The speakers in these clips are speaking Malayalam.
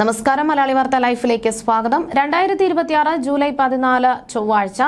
നമസ്കാരം. മലയാളി വാർത്ത ലൈഫിലേക്ക് സ്വാഗതം. 2026 ജൂലൈ 14 ചൊവ്വാഴ്ച.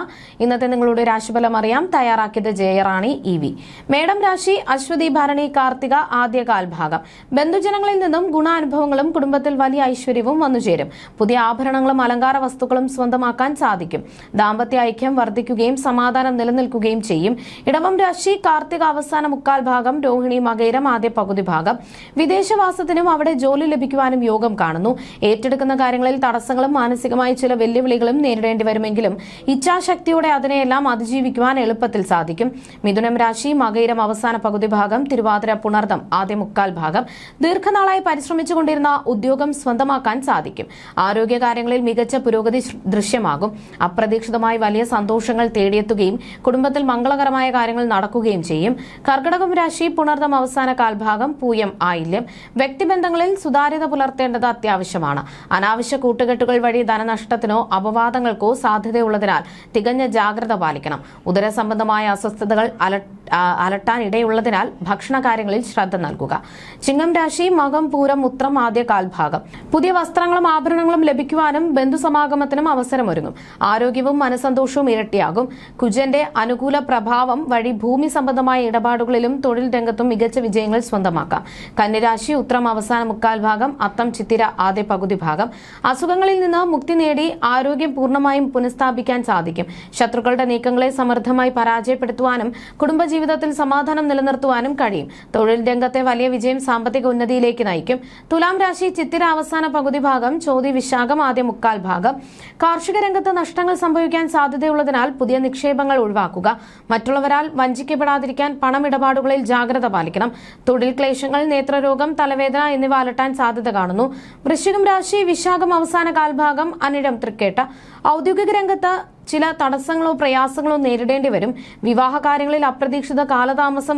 ഇന്നത്തെ നിങ്ങളുടെ രാശിഫലം അറിയാം. തയ്യാറാക്കിയത് ജയറാണി EV. മേടം രാശി അശ്വതി ഭരണി കാർത്തിക ആദ്യകാൽ ഭാഗം. ബന്ധുജനങ്ങളിൽ നിന്നും ഗുണാനുഭവങ്ങളും കുടുംബത്തിൽ വലിയ ഐശ്വര്യവും വന്നുചേരും. പുതിയ ആഭരണങ്ങളും അലങ്കാര വസ്തുക്കളും സ്വന്തമാക്കാൻ സാധിക്കും. ദാമ്പത്യ ഐക്യം വർദ്ധിക്കുകയും സമാധാനം നിലനിൽക്കുകയും ചെയ്യും. ഇടവം രാശി കാർത്തിക അവസാന മുക്കാൽ ഭാഗം, രോഹിണി മകയിരം ആദ്യ പകുതി ഭാഗം. വിദേശവാസത്തിനും അവിടെ ജോലി ലഭിക്കുവാനും യോഗം കാണുന്നു. ഏറ്റെടുക്കുന്ന കാര്യങ്ങളിൽ തടസ്സങ്ങളും മാനസികമായി ചില വെല്ലുവിളികളും നേരിടേണ്ടി വരുമെങ്കിലും ഇച്ഛാശക്തിയോടെ അതിനെയെല്ലാം അതിജീവിക്കുവാൻ എളുപ്പത്തിൽ സാധിക്കും. മിഥുനം രാശി മകയിരം അവസാന പകുതി ഭാഗം, തിരുവാതിര പുണർദം ആദ്യ മുക്കാൽ ഭാഗം. ദീർഘനാളായി പരിശ്രമിച്ചുകൊണ്ടിരുന്ന ഉദ്യോഗം സ്വന്തമാക്കാൻ സാധിക്കും. ആരോഗ്യകാര്യങ്ങളിൽ മികച്ച പുരോഗതി ദൃശ്യമാകും. അപ്രതീക്ഷിതമായി വലിയ സന്തോഷങ്ങൾ തേടിയെത്തുകയും കുടുംബത്തിൽ മംഗളകരമായ കാര്യങ്ങൾ നടക്കുകയും ചെയ്യും. കർക്കിടകം രാശി പുണർദം അവസാന കാൽഭാഗം, പൂയം ആയില്യം. വ്യക്തിബന്ധങ്ങളിൽ സുതാര്യത പുലർത്തേണ്ടത് അത്യാവശ്യമാണ്. അനാവശ്യ കൂട്ടുകെട്ടുകൾ വഴി ധനനഷ്ടത്തിനോ അപവാദങ്ങൾക്കോ സാധ്യതയുള്ളതിനാൽ തികഞ്ഞ ജാഗ്രത പാലിക്കണം. ഉദര സംബന്ധമായ അസ്വസ്ഥതകൾ അലട്ടാനിടയുള്ളതിനാൽ ഭക്ഷണ കാര്യങ്ങളിൽ ശ്രദ്ധ നൽകുക. ചിങ്ങം രാശി മകം പൂരം ഉത്രം ആദ്യ കാൽഭാഗം. പുതിയ വസ്ത്രങ്ങളും ആഭരണങ്ങളും ലഭിക്കുവാനും ബന്ധുസമാഗമത്തിനും അവസരമൊരുങ്ങും. ആരോഗ്യവും മനസ്സന്തോഷവും ഇരട്ടിയാകും. കുജന്റെ അനുകൂല പ്രഭാവം വഴി ഭൂമി സംബന്ധമായ ഇടപാടുകളിലും തൊഴിൽ രംഗത്തും മികച്ച വിജയങ്ങൾ സ്വന്തമാക്കാം. കന്യരാശി ഉത്രം അവസാന മുക്കാൽ ഭാഗം, അത്തം ചിത്തിര ആദ്യ പകുതി ഭാഗം. അസുഖങ്ങളിൽ നിന്ന് മുക്തി നേടി ആരോഗ്യം പൂർണ്ണമായും പുനഃസ്ഥാപിക്കാൻ സാധിക്കും. ശത്രുക്കളുടെ നീക്കങ്ങളെ സമർത്ഥമായി പരാജയപ്പെടുത്തുവാനും കുടുംബജീവിതത്തിൽ സമാധാനം നിലനിർത്തുവാനും കഴിയും. തൊഴിൽ രംഗത്തെ വലിയ വിജയം സാമ്പത്തിക ഉന്നതിയിലേക്ക് നയിക്കും. തുലാം രാശി ചിത്തിര അവസാന പകുതി ഭാഗം, ചോതി വിശാഖം ആദ്യ മുക്കാൽ ഭാഗം. കാർഷിക രംഗത്ത് നഷ്ടങ്ങൾ സംഭവിക്കാൻ സാധ്യതയുള്ളതിനാൽ പുതിയ നിക്ഷേപങ്ങൾ ഒഴിവാക്കുക. മറ്റുള്ളവരാൽ വഞ്ചിക്കപ്പെടാതിരിക്കാൻ പണമിടപാടുകളിൽ ജാഗ്രത പാലിക്കണം. തൊഴിൽ ക്ലേശങ്ങൾ, നേത്രരോഗം, തലവേദന എന്നിവ അലട്ടാൻ സാധ്യത കാണുന്നു. വൃശ്ചികം രാശി വിശാഖം അവസാന കാൽഭാഗം, അനിഴം തൃക്കേട്ട. ഔദ്യോഗിക രംഗത്ത് ചില തടസ്സങ്ങളോ പ്രയാസങ്ങളോ നേരിടേണ്ടി വരും. വിവാഹ കാര്യങ്ങളിൽ അപ്രതീക്ഷിത കാലതാമസം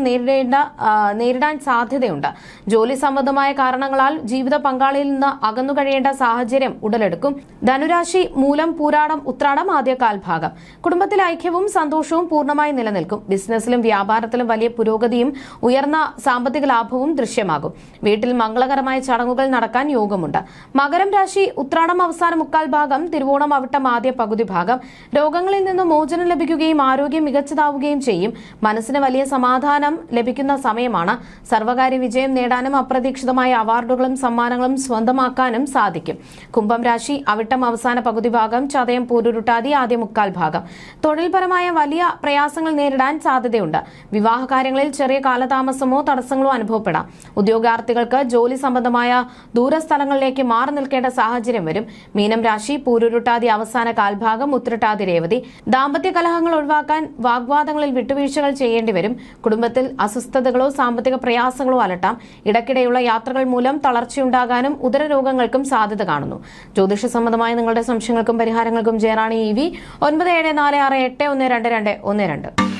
നേരിടാൻ സാധ്യതയുണ്ട്. ജോലി സംബന്ധമായ കാരണങ്ങളാൽ ജീവിത പങ്കാളിയിൽ നിന്ന് അകന്നു കഴിയേണ്ട സാഹചര്യം ഉടലെടുക്കും. ധനുരാശി മൂലം പൂരാടം ഉത്രാടം ആദ്യ കാൽഭാഗം. കുടുംബത്തിൽ ഐക്യവും സന്തോഷവും പൂർണ്ണമായി നിലനിൽക്കും. ബിസിനസ്സിലും വ്യാപാരത്തിലും വലിയ പുരോഗതിയും ഉയർന്ന സാമ്പത്തിക ലാഭവും ദൃശ്യമാകും. വീട്ടിൽ മംഗളകരമായ ചടങ്ങുകൾ നടക്കാൻ യോഗമുണ്ട്. മകരം രാശി ഉത്രാടം അവസാന മുക്കാൽ ഭാഗം, തിരുവോണം അവിട്ടം ആദ്യ പകുതി ഭാഗം. രോഗങ്ങളിൽ നിന്ന് മോചനം ലഭിക്കുകയും ആരോഗ്യം മികച്ചതാവുകയും ചെയ്യും. മനസ്സിന് വലിയ സമാധാനം ലഭിക്കുന്ന സമയമാണ്. സർവകാര്യ വിജയം നേടാനും അപ്രതീക്ഷിതമായ അവാർഡുകളും സമ്മാനങ്ങളും സ്വന്തമാക്കാനും സാധിക്കും. കുംഭം രാശി അവിട്ടം അവസാന പകുതി ഭാഗം, ചതയം പൂരുരുട്ടാതി ആദ്യ മുക്കാൽ ഭാഗം. തൊഴിൽപരമായ വലിയ പ്രയാസങ്ങൾ നേരിടാൻ സാധ്യതയുണ്ട്. വിവാഹ കാര്യങ്ങളിൽ ചെറിയ കാലതാമസമോ തടസ്സങ്ങളോ അനുഭവപ്പെടാം. ഉദ്യോഗാർത്ഥികൾക്ക് ജോലി സംബന്ധമായ ദൂരസ്ഥലങ്ങളിലേക്ക് മാറി നിൽക്കേണ്ട സാഹചര്യം വരും. മീനം രാശി പൂരുരുട്ടാതി അവസാന കാൽഭാഗം, ഉത്രട്ടാതി രേവതി. ദാമ്പത്യ കലഹങ്ങൾ ഒഴിവാക്കാൻ വാഗ്വാദങ്ങളിൽ വിട്ടുവീഴ്ചകൾ ചെയ്യേണ്ടി വരും. കുടുംബത്തിൽ അസ്വസ്ഥതകളോ സാമ്പത്തിക പ്രയാസങ്ങളോ അലട്ടാം. ഇടയ്ക്കിടെയുള്ള യാത്രകൾ മൂലം തളർച്ചയുണ്ടാകാനും ഉദരരോഗങ്ങൾക്കും സാധ്യത കാണുന്നു. ജ്യോതിഷ സംബന്ധമായ നിങ്ങളുടെ സംശയങ്ങൾക്കും പരിഹാരങ്ങൾക്കും ജയറാണി EV 9746812212.